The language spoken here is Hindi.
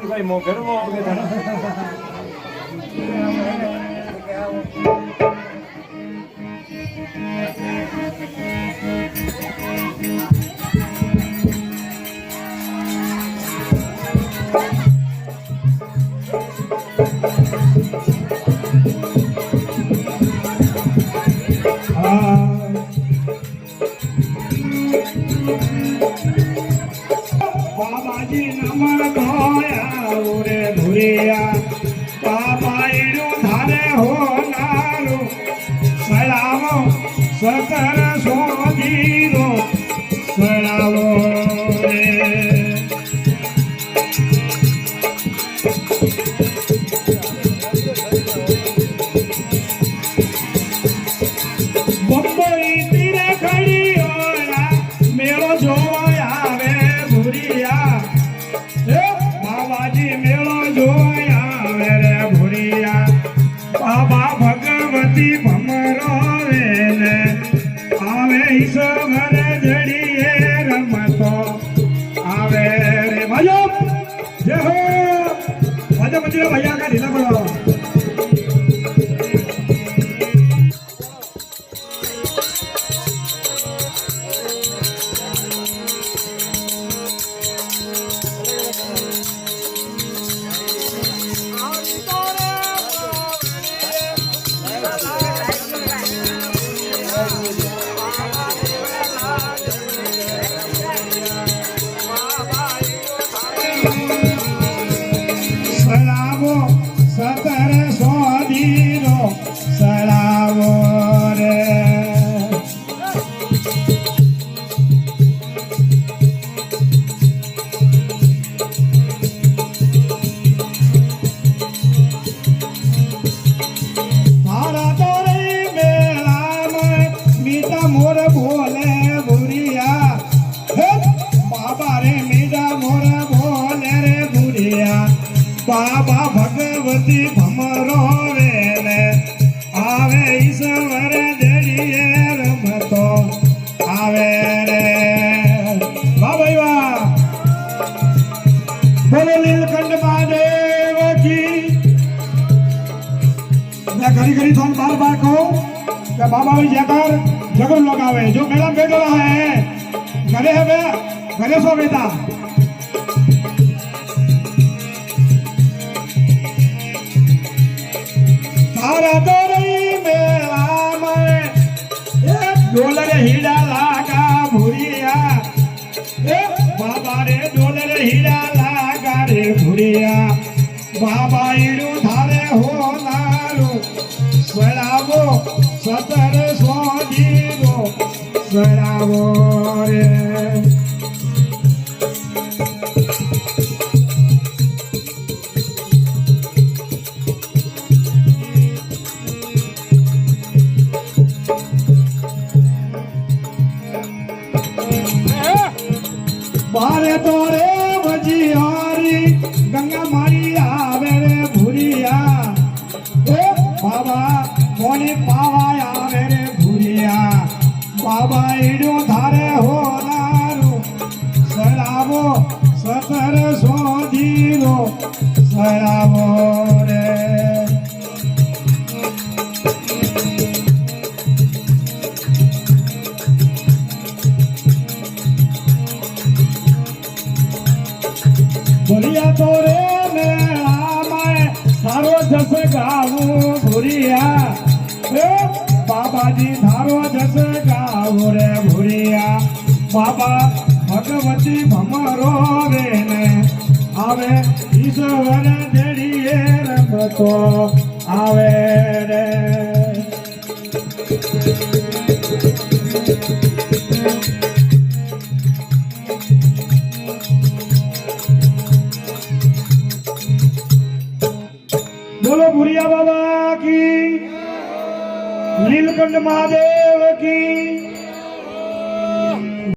ભાઈ મો ઘરમાં આપણે જાણો बाबाजी नमन धोया रे भूरिया बाबा इडू धारे हो नारू सलामो सकर सोधीरो सलामो रे बम्बई तीरे खड़ी होया मेरो जोया रे भूरिया बाबाजी मेलो जोया रे भूरिया बाबा भगवती भमरो वेले आवे ईश्वर जड़िए रमतो आवे रे भाइयों जय हो बजे बजे भैया का ढीला पड़ो सलामो सतर सोधीरो सलामो रे तारा तोरे मेला में मीठा मोर बोले भूरिया बाबा रे मीठा मोर बोले रे भूरिया बाबा भगवती भमरो वेले आवे ईश्वर जड़िए रमतो आवे रे वाह भाई वाह बोलो नीलकंठ महादेव की मैं घड़ी घड़ी थोड़ा बार बार कहूँ कि बाबा भी जाकर जगह लोग आवे जो मेला बैठ रहा है घरे है वे घरे सो बेटा तारा तोरई मेला में डोलर हीरा लागा भूरिया बाबा रे डोलर हीरा लागा रे भूरिया बाबा इडू धारे हो नारू सलामो सतर सोधीरो सलामो रे बारे तोरे बजियारी गंगा मारी आवे रे भूरिया बाबा मोनी पावा आवे रे भूरिया बाबा इडो धारे हो नारू सलामो सतर सोधीरो सलामो रे भूरिया तोरे मेला में थारो जस गावू भूरिया बाबा जी थारो जस गावू रे भूरिया बाबा भगवती भमरो वेले आवे ईश्वर जड़िए रमतो आवे रे बोलो भूरिया बाबा की नीलकंठ महादेव की